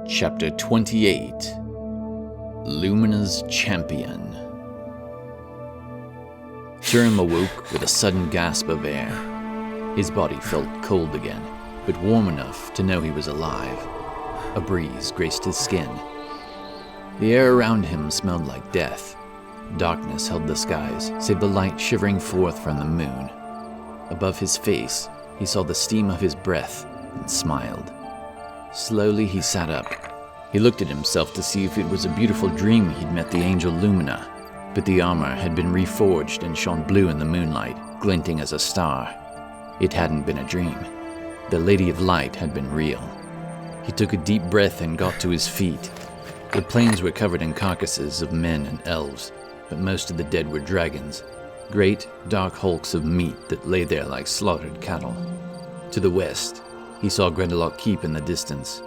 Chapter 28 Lumina's Champion. Turim awoke with a sudden gasp of air. His body felt cold again, but warm enough to know he was alive. A breeze graced his skin. The air around him smelled like death. Darkness held the skies, save the light shivering forth from the moon. Above his face, he saw the steam of his breath and smiled. Slowly he sat up. He looked at himself to see if it was a beautiful dream he'd met the angel Lumina, but the armor had been reforged and shone blue in the moonlight, glinting as a star. It hadn't been a dream. The Lady of Light had been real. He took a deep breath and got to his feet. The plains were covered in carcasses of men and elves, but most of the dead were dragons, great, dark hulks of meat that lay there like slaughtered cattle. To the west, he saw Grendelock Keep in the distance.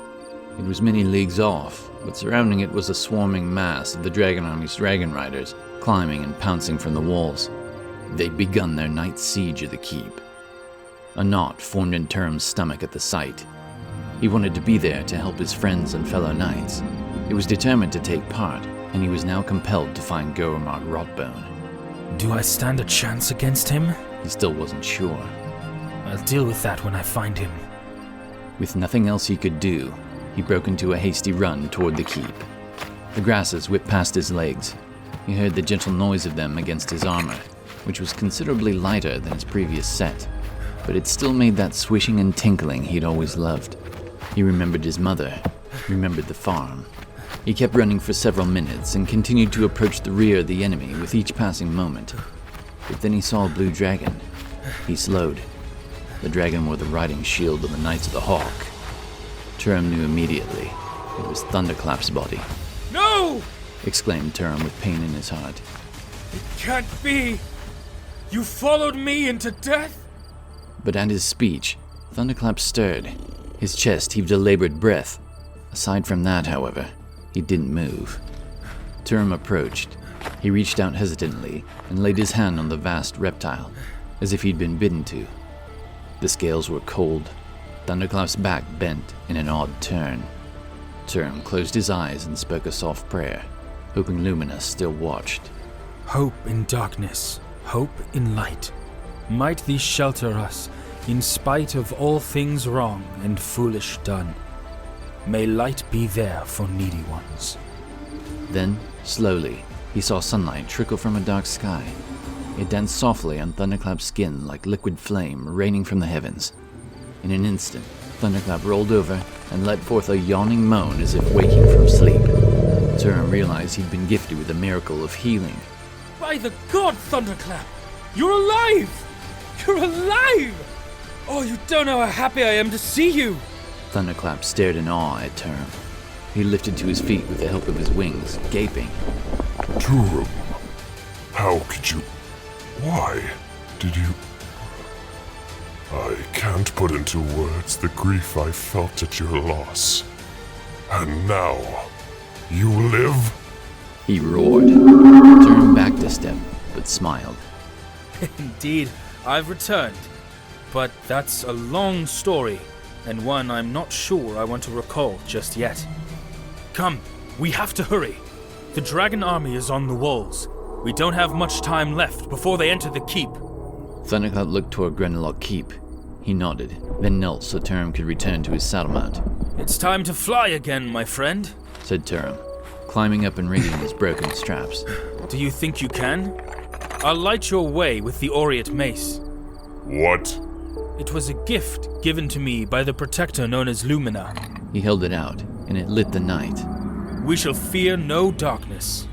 It was many leagues off, but surrounding it was a swarming mass of the Dragon Army's dragon riders, climbing and pouncing from the walls. They'd begun their night's siege of the keep. A knot formed in Turim's stomach at the sight. He wanted to be there to help his friends and fellow knights. He was determined to take part, and he was now compelled to find Goremag Rotbone. Do I stand a chance against him? He still wasn't sure. I'll deal with that when I find him. With nothing else he could do, he broke into a hasty run toward the keep. The grasses whipped past his legs. He heard the gentle noise of them against his armor, which was considerably lighter than his previous set, but it still made that swishing and tinkling he'd always loved. He remembered his mother, remembered the farm. He kept running for several minutes and continued to approach the rear of the enemy with each passing moment. But then he saw a blue dragon. He slowed. The dragon wore the riding shield of the Knights of the Hawk. Turim knew immediately. It was Thunderclap's body. No! Exclaimed Turim with pain in his heart. It can't be! You followed me into death? But at his speech, Thunderclap stirred. His chest heaved a labored breath. Aside from that, however, he didn't move. Turim approached. He reached out hesitantly and laid his hand on the vast reptile, as if he'd been bidden to. The scales were cold. Thunderclap's back bent in an odd turn. Turim closed his eyes and spoke a soft prayer, hoping Lumina still watched. Hope in darkness, hope in light. Might these shelter us, in spite of all things wrong and foolish done. May light be there for needy ones. Then, slowly, he saw sunlight trickle from a dark sky. It danced softly on Thunderclap's skin like liquid flame raining from the heavens. In an instant, Thunderclap rolled over and let forth a yawning moan as if waking from sleep. Turim realized he'd been gifted with a miracle of healing. By the god, Thunderclap! You're alive! You're alive! Oh, you don't know how happy I am to see you! Thunderclap stared in awe at Turim. He lifted to his feet with the help of his wings, gaping. Turim, how could you... Why did you... I can't put into words the grief I felt at your loss. And now, you live? He roared. Turim backed a step, but smiled. Indeed, I've returned. But that's a long story, and one I'm not sure I want to recall just yet. Come, we have to hurry. The dragon army is on the walls. We don't have much time left before they enter the keep. Thunderclap looked toward Grendelock Keep. He nodded, then knelt so Turim could return to his saddle mount. It's time to fly again, my friend, said Turim, climbing up and rigging his broken straps. Do you think you can? I'll light your way with the aureate mace. What? It was a gift given to me by the protector known as Lumina. He held it out, and it lit the night. We shall fear no darkness.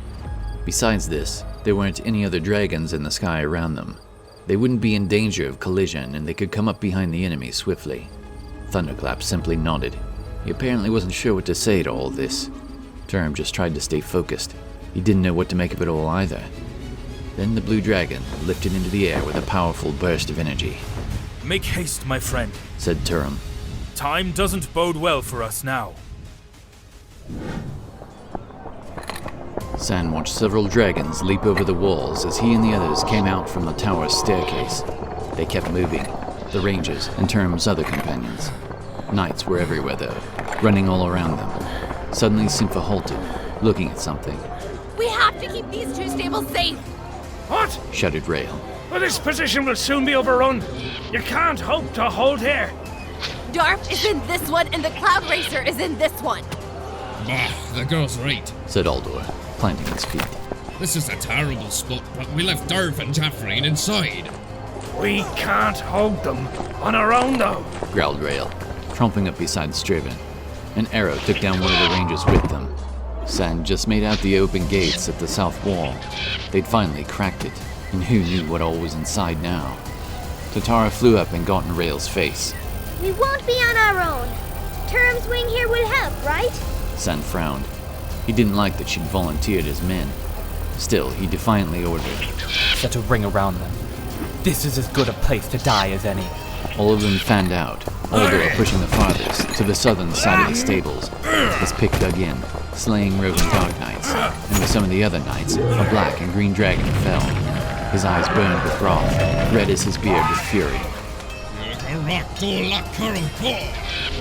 Besides this, there weren't any other dragons in the sky around them. They wouldn't be in danger of collision, and they could come up behind the enemy swiftly. Thunderclap simply nodded. He apparently wasn't sure what to say to all this. Turim just tried to stay focused. He didn't know what to make of it all either. Then the blue dragon lifted into the air with a powerful burst of energy. Make haste, my friend, said Turim. Time doesn't bode well for us now. San watched several dragons leap over the walls as he and the others came out from the tower's staircase. They kept moving, the rangers and Turim's other companions. Knights were everywhere though, running all around them. Suddenly Sympha halted, looking at something. We have to keep these two stables safe. What? Shuddered Rail. Well, this position will soon be overrun. You can't hope to hold here. Darf is in this one, and the Cloud Racer is in this one. Bah, the girl's right. Said Aldor, planting his feet. This is a terrible spot, but we left Darf and Jaffrine inside. We can't hold them on our own, though. Growled Rail, tromping up beside Strevan. An arrow took down one of the rangers with them. Sand just made out the open gates at the south wall. They'd finally cracked it, and who knew what all was inside now? Tartara flew up and got in Rail's face. We won't be on our own. Turim's wing here will help, right? Sand frowned. He didn't like that she'd volunteered as men. Still, he defiantly ordered. Set a ring around them. This is as good a place to die as any. All of them fanned out, Aldor pushing the farthest, to the southern side of the stables. His pick dug in, slaying roving dog knights, and with some of the other knights, a black and green dragon fell. His eyes burned with wrath, red as his beard with fury.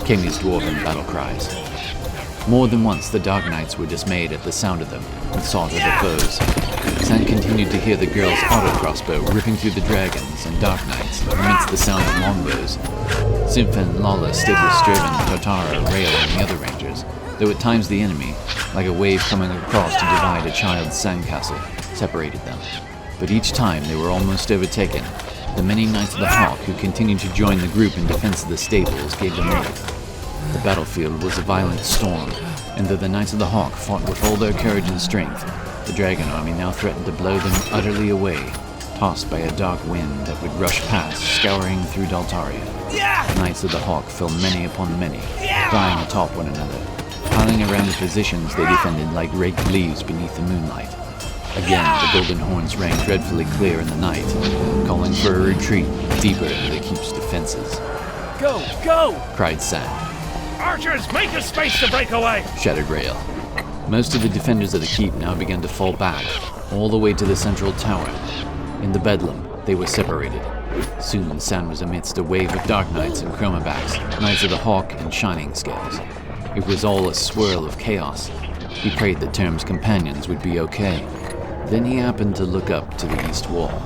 Came these dwarven battle cries. More than once the Dark Knights were dismayed at the sound of them and sought other foes. Sand continued to hear the girl's auto-crossbow ripping through the dragons and Dark Knights amidst the sound of longbows. Sympha and Lala stood with Strevan, Tartara, Rail, and the other rangers, though at times the enemy, like a wave coming across to divide a child's sandcastle, separated them. But each time they were almost overtaken. The many Knights of the Hawk who continued to join the group in defense of the stables gave them aid. The battlefield was a violent storm, and though the Knights of the Hawk fought with all their courage and strength, the dragon army now threatened to blow them utterly away, tossed by a dark wind that would rush past, scouring through Daltaria. Knights of the Hawk fell many upon many, dying atop one another, piling around the positions they defended like raked leaves beneath the moonlight. Again, the golden horns rang dreadfully clear in the night, calling for a retreat deeper into the keep's defenses. Go! Go! Cried Sand. Archers, make a space to break away! Shouted Rail. Most of the defenders of the keep now began to fall back, all the way to the central tower. In the bedlam, they were separated. Soon, Sand was amidst a wave of Dark Knights and Chromabacks, Knights of the Hawk and Shining Scales. It was all a swirl of chaos. He prayed that Term's companions would be okay. Then he happened to look up to the east wall,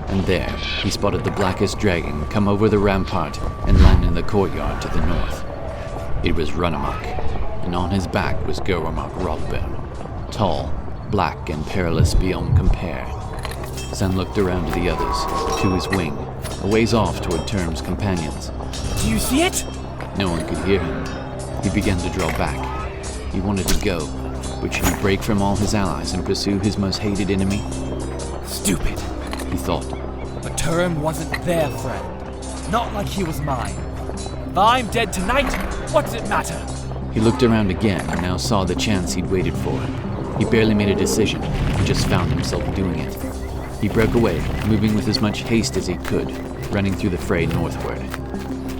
and there he spotted the blackest dragon come over the rampart and land in the courtyard to the north. It was Runamok, and on his back was Gurumok Rothbone, tall, black, and perilous beyond compare. Sen looked around to the others, to his wing, a ways off toward Term's companions. Do you see it? No one could hear him. He began to draw back. He wanted to go, but should he break from all his allies and pursue his most hated enemy? Stupid. He thought. But Turim wasn't their friend. Not like he was mine. If I'm dead tonight, what does it matter? He looked around again and now saw the chance he'd waited for. He barely made a decision, he just found himself doing it. He broke away, moving with as much haste as he could, running through the fray northward.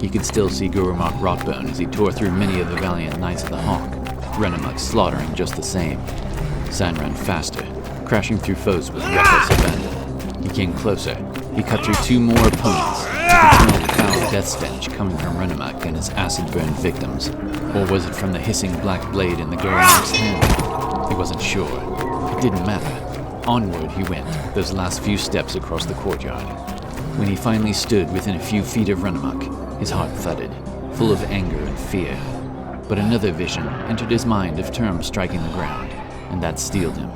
He could still see Gurumok Rothbone as he tore through many of the valiant Knights of the Hawk, Renamuk slaughtering just the same. San ran faster, crashing through foes with reckless abandon. He came closer. He cut through two more opponents. He could smell the foul death stench coming from Renamuk and his acid-burned victims. Or was it from the hissing black blade in the Gurumok's hand? He wasn't sure. It didn't matter. Onward he went, those last few steps across the courtyard. When he finally stood within a few feet of Renamuk, his heart thudded, full of anger and fear. But another vision entered his mind of Term striking the ground, and that steeled him.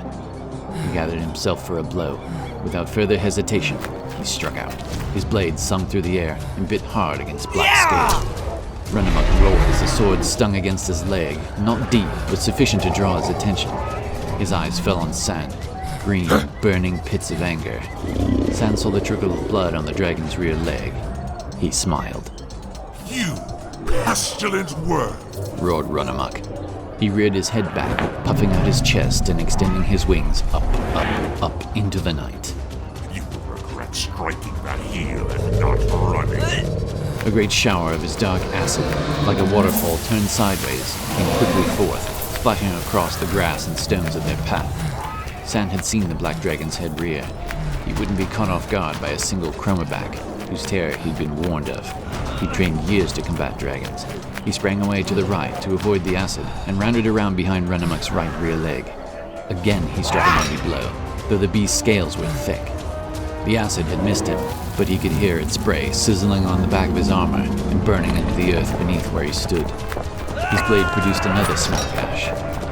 He gathered himself for a blow. Without further hesitation, he struck out. His blade sung through the air and bit hard against black scale. Renamuk roared as the sword stung against his leg, not deep, but sufficient to draw his attention. His eyes fell on Sand, green, burning pits of anger. Sand saw the trickle of blood on the dragon's rear leg. He smiled. You pestilent worm! Roared Runamuk. He reared his head back, puffing out his chest and extending his wings up, up, up into the night. You will regret striking that heel and not running. A great shower of his dark acid, like a waterfall turned sideways, came quickly forth, splashing across the grass and stones of their path. Sand had seen the black dragon's head rear. He wouldn't be caught off guard by a single chromaback. whose terror he'd been warned of. He'd trained years to combat dragons. He sprang away to the right to avoid the acid and rounded around behind Renamuk's right rear leg. Again he struck a mighty blow, though the beast's scales were thick. The acid had missed him, but he could hear its spray sizzling on the back of his armor and burning into the earth beneath where he stood. His blade produced another small gash.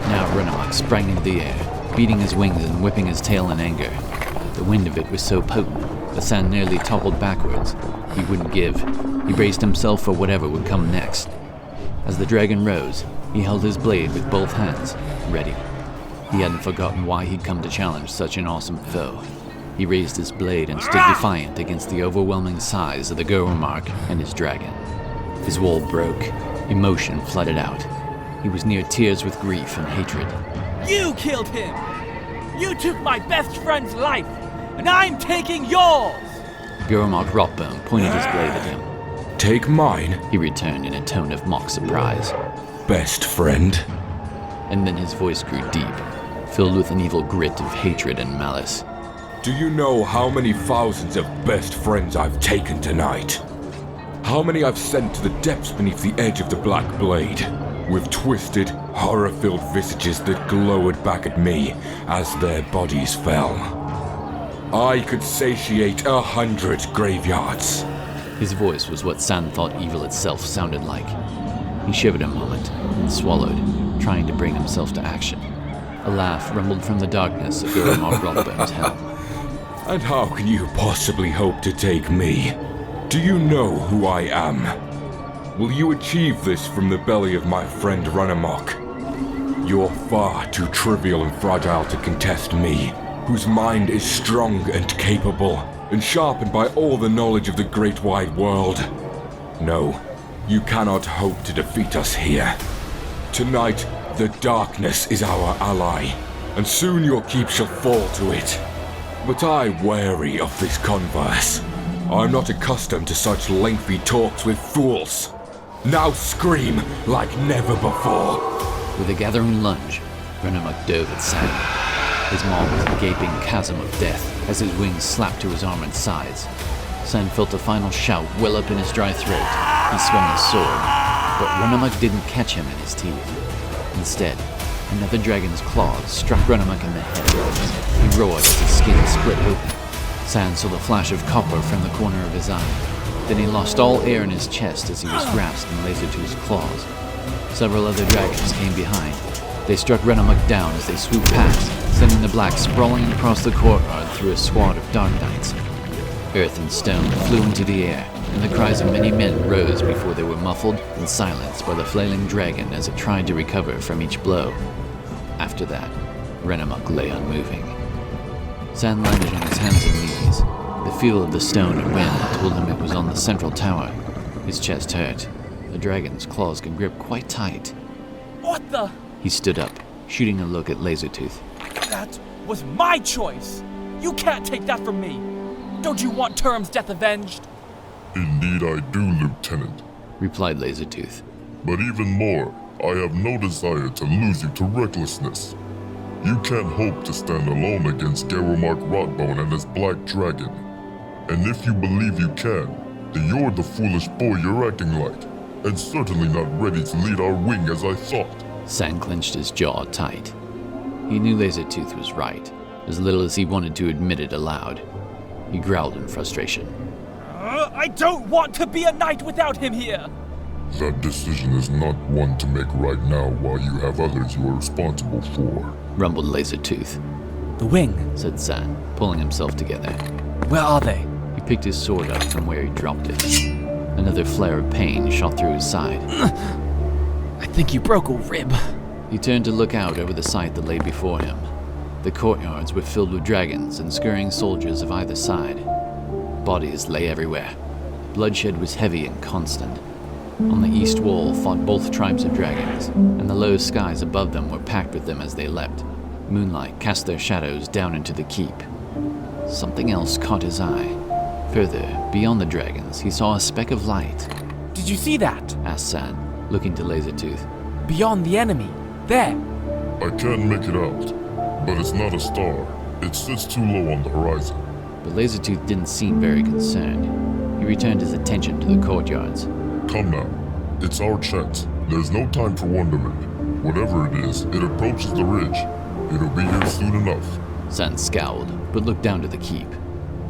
Now Renamuk sprang into the air, beating his wings and whipping his tail in anger. The wind of it was so potent, the sand nearly toppled backwards. He wouldn't give. He braced himself for whatever would come next. As the dragon rose, he held his blade with both hands, ready. He hadn't forgotten why he'd come to challenge such an awesome foe. He raised his blade and stood defiant against the overwhelming size of the Gurmark and his dragon. His wall broke. Emotion flooded out. He was near tears with grief and hatred. You killed him! You took my best friend's life, and I'm taking yours! Gurmark Rotbone pointed his blade at him. Take mine, he returned in a tone of mock surprise. Best friend. And then his voice grew deep, filled with an evil grit of hatred and malice. Do you know how many thousands of best friends I've taken tonight? How many I've sent to the depths beneath the edge of the Black Blade, with twisted, horror-filled visages that glowered back at me as their bodies fell? I could satiate 100 graveyards. His voice was what Sand thought evil itself sounded like. He shivered a moment and swallowed, trying to bring himself to action. A laugh rumbled from the darkness of Gurmark Rotbone's hell. And how can you possibly hope to take me? Do you know who I am? Will you achieve this from the belly of my friend Renamuk? You're far too trivial and fragile to contest me, whose mind is strong and capable, and sharpened by all the knowledge of the great wide world. No, you cannot hope to defeat us here. Tonight, the darkness is our ally, and soon your keep shall fall to it. But I'm wary of this converse. I'm not accustomed to such lengthy talks with fools. Now scream like never before. With a gathering lunge, Renamuk dove at Sand. His maw was a gaping chasm of death as his wings slapped to his armored sides. Sand felt a final shout well up in his dry throat. He swung his sword, but Renamuk didn't catch him in his teeth. Instead, another dragon's claws struck Renamuk in the head. He roared as his skin split open. Sand saw the flash of copper from the corner of his eye. Then he lost all air in his chest as he was grasped in Lasertooth's claws. Several other dragons came behind. They struck Renamuk down as they swooped past, sending the black sprawling across the courtyard through a squad of dark knights. Earth and stone flew into the air, and the cries of many men rose before they were muffled and silenced by the flailing dragon as it tried to recover from each blow. After that, Renamuk lay unmoving. Sand landed on his hands and knees. The feel of the stone and wind told him it was on the central tower. His chest hurt. The dragon's claws could grip quite tight. What the? He stood up, shooting a look at Lasertooth. That was my choice! You can't take that from me! Don't you want Turim's death avenged? Indeed I do, Lieutenant, replied Lasertooth. But even more, I have no desire to lose you to recklessness. You can't hope to stand alone against Gurmark Rotbone and his black dragon. And if you believe you can, then you're the foolish boy you're acting like, and certainly not ready to lead our wing as I thought. Sand clenched his jaw tight. He knew Lasertooth was right, as little as he wanted to admit it aloud. He growled in frustration. I don't want to be a knight without him here! That decision is not one to make right now while you have others you are responsible for, rumbled Lasertooth. The wing, said Sand, pulling himself together. Where are they? He picked his sword up from where he dropped it. Another flare of pain shot through his side. I think you broke a rib. He turned to look out over the sight that lay before him. The courtyards were filled with dragons and scurrying soldiers of either side. Bodies lay everywhere. Bloodshed was heavy and constant. On the east wall fought both tribes of dragons, and the low skies above them were packed with them as they leapt. Moonlight cast their shadows down into the keep. Something else caught his eye. Further, beyond the dragons, he saw a speck of light. Did you see that? Asked Sand, looking to Lasertooth. Beyond the enemy. There. I can't make it out, but it's not a star. It sits too low on the horizon. But Lasertooth didn't seem very concerned. He returned his attention to the courtyards. Come now. It's our chance. There's no time for wonderment. Whatever it is, it approaches the ridge. It'll be here soon enough. Sans scowled, but looked down to the keep.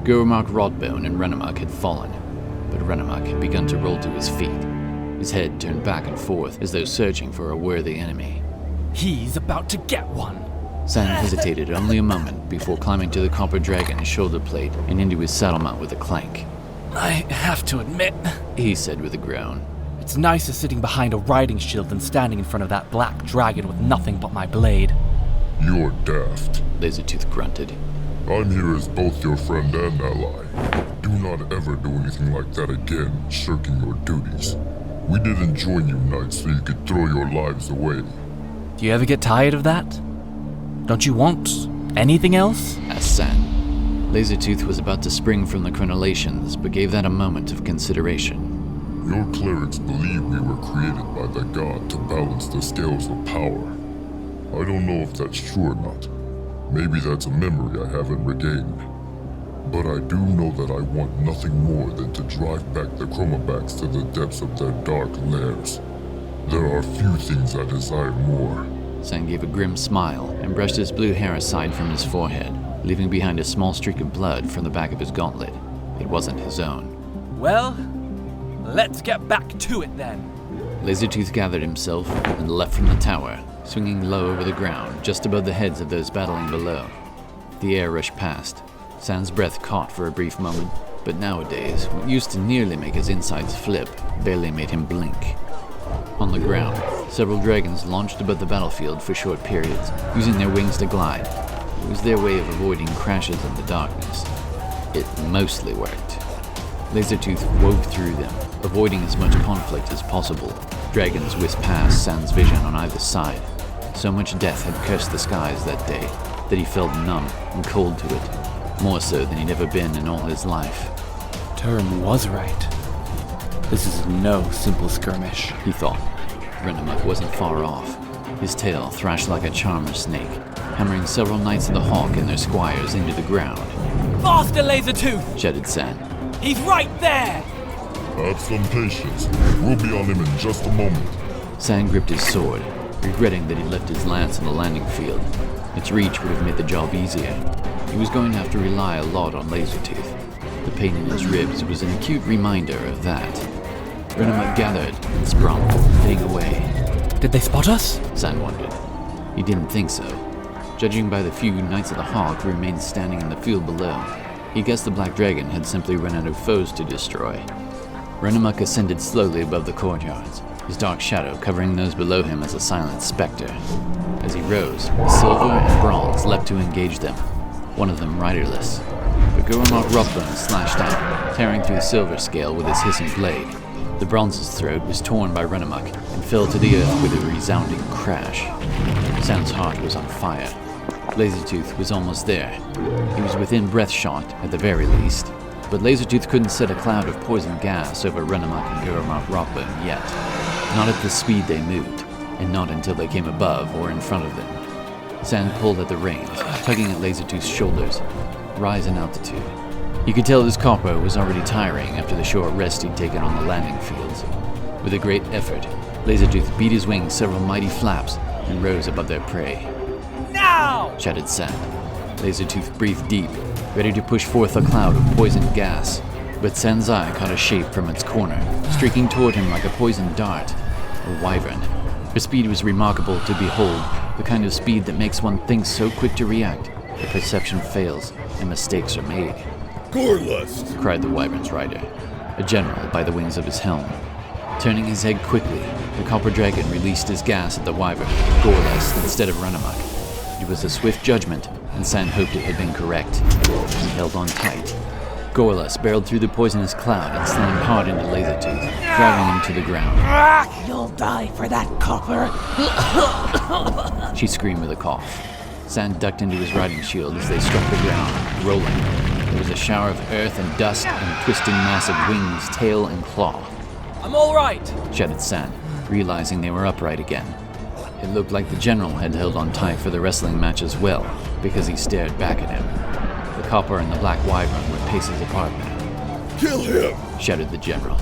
Gormark, Rodbone, and Renemuk had fallen, but Renemuk had begun to roll to his feet. His head turned back and forth as though searching for a worthy enemy. He's about to get one. San hesitated only a moment before climbing to the copper dragon's shoulder plate and into his saddle mount with a clank. I have to admit, he said with a groan. It's nicer sitting behind a riding shield than standing in front of that black dragon with nothing but my blade. You're daft, Lasertooth grunted. I'm here as both your friend and ally. Do not ever do anything like that again, shirking your duties. We didn't join you knights so you could throw your lives away. Do you ever get tired of that? Don't you want anything else? Asked San. Lasertooth was about to spring from the crenellations, but gave that a moment of consideration. Your clerics believe we were created by the god to balance the scales of power. I don't know if that's true or not. Maybe that's a memory I haven't regained. But I do know that I want nothing more than to drive back the Chromabacks to the depths of their dark lairs. There are few things I desire more. San gave a grim smile and brushed his blue hair aside from his forehead, leaving behind a small streak of blood from the back of his gauntlet. It wasn't his own. Well, let's get back to it then. Lasertooth gathered himself and leapt from the tower, swinging low over the ground just above the heads of those battling below. The air rushed past. San's breath caught for a brief moment, but nowadays, what used to nearly make his insides flip barely made him blink. On the ground, several dragons launched above the battlefield for short periods, using their wings to glide. It was their way of avoiding crashes in the darkness. It mostly worked. Lasertooth wove through them, avoiding as much conflict as possible. Dragons whizzed past Sans vision on either side. So much death had cursed the skies that day that he felt numb and cold to it, more so than he'd ever been in all his life. Turim was right. This is no simple skirmish, he thought. Renemuk wasn't far off. His tail thrashed like a charmer snake, hammering several Knights of the Hawk and their squires into the ground. Faster, Lasertooth! Shouted San. He's right there! Have some patience. We'll be on him in just a moment. San gripped his sword, regretting that he'd left his lance on the landing field. Its reach would have made the job easier. He was going to have to rely a lot on Lasertooth. The pain in his ribs was an acute reminder of that. Renemuk gathered and sprung, heading away. Did they spot us? San wondered. He didn't think so. Judging by the few Knights of the Hawk who remained standing in the field below, he guessed the Black Dragon had simply run out of foes to destroy. Renemuk ascended slowly above the courtyards, his dark shadow covering those below him as a silent specter. As he rose, silver and bronze leapt to engage them, one of them riderless. But Gormark Rothbone slashed out, tearing through the silver scale with his hissing blade. The bronze's throat was torn by Renemuk and fell to the earth with a resounding crash. San's heart was on fire. Lasertooth was almost there. He was within breath shot, at the very least. But Lasertooth couldn't set a cloud of poison gas over Renemuk and Gormark Rothbone yet. Not at the speed they moved, and not until they came above or in front of them. San pulled at the reins, tugging at Lasertooth's shoulders. Rise in altitude. You could tell his copper was already tiring after the short rest he'd taken on the landing fields. With a great effort, Lasertooth beat his wings several mighty flaps and rose above their prey. Now! Shouted San. Lasertooth breathed deep, ready to push forth a cloud of poisoned gas, but San's eye caught a shape from its corner, streaking toward him like a poisoned dart. A wyvern. Her speed was remarkable to behold, the kind of speed that makes one think so quick to react that perception fails and mistakes are made. Gorelust! Cried the wyvern's rider, a general by the wings of his helm. Turning his head quickly, the copper dragon released his gas at the wyvern, Gorelust instead of Renemuk. It was a swift judgment, and San hoped it had been correct. He held on tight. Gorelust barreled through the poisonous cloud and slammed hard into Lasertooth, driving him to the ground. You'll die for that, copper! She screamed with a cough. San ducked into his riding shield as they struck the ground, rolling. There was a shower of earth and dust and a twisting mass of wings, tail, and claw. I'm all right, shouted San, realizing they were upright again. It looked like the general had held on tight for the wrestling match as well, because he stared back at him. The copper and the black wyvern were paces apart now. Kill him! shouted the general.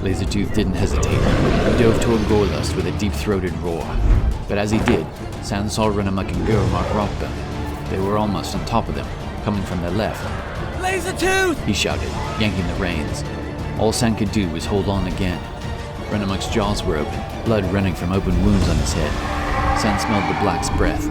Lasertooth didn't hesitate. He dove toward Gorlust with a deep-throated roar. But as he did, San saw Renamuk and Gurmark rock them. They were almost on top of them, coming from their left. Lasertooth! He shouted, yanking the reins. All San could do was hold on again. Renamuk's jaws were open, blood running from open wounds on his head. San smelled the black's breath.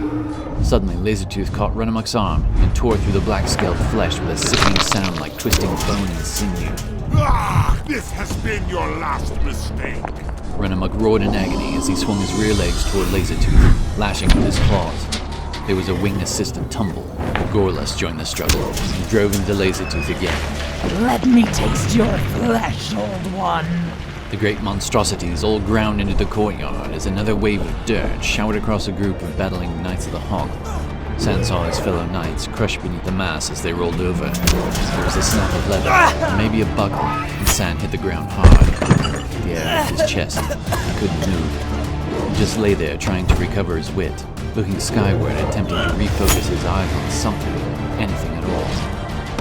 Suddenly, Lasertooth caught Renamuk's arm and tore through the black-scaled flesh with a sickening sound like twisting bone and sinew. Ah! This has been your last mistake! Renamuk roared in agony as he swung his rear legs toward Lasertooth, lashing with his claws. There was a wing-assisted tumble. Gorlust joined the struggle and drove into Lasertooth again. Let me taste your flesh, old one. The great monstrosities all ground into the courtyard as another wave of dirt showered across a group of battling Knights of the Hawk. San saw his fellow knights crushed beneath the mass as they rolled over. There was a snap of leather, and maybe a buckle, and San hit the ground hard. The air left his chest. He couldn't move. He just lay there trying to recover his wit, looking skyward, attempting to refocus his eyes on something, anything at all.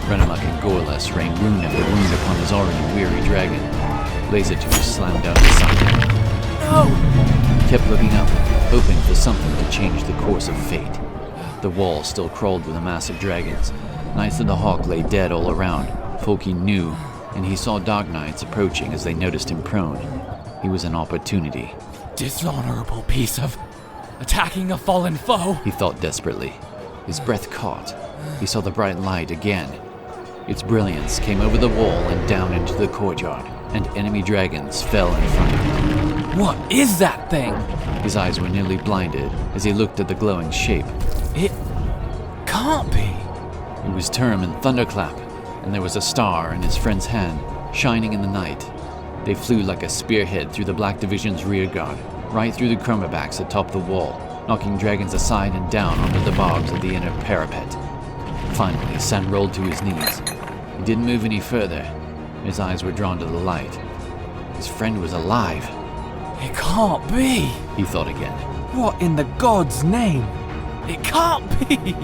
Renamuk and Gorlust rained wound after wound upon his already weary dragon. Lasertooth slammed down beside him. No! He kept looking up, hoping for something to change the course of fate. The wall still crawled with a mass of dragons. Knights of the Hawk lay dead all around, folk he knew, and he saw Dark Knights approaching as they noticed him prone. He was an opportunity. Dishonorable piece of... attacking a fallen foe. He thought desperately. His breath caught. He saw the bright light again. Its brilliance came over the wall and down into the courtyard, and enemy dragons fell in front of him. What is that thing? His eyes were nearly blinded as he looked at the glowing shape. It can't be. It was Turim and Thunderclap, and there was a star in his friend's hand, shining in the night. They flew like a spearhead through the Black Division's rear guard, right through the chromabacks atop the wall, knocking dragons aside and down onto the barbs of the inner parapet. Finally, San rolled to his knees. He didn't move any further. His eyes were drawn to the light. His friend was alive. It can't be. He thought again. What in the God's name? It can't be!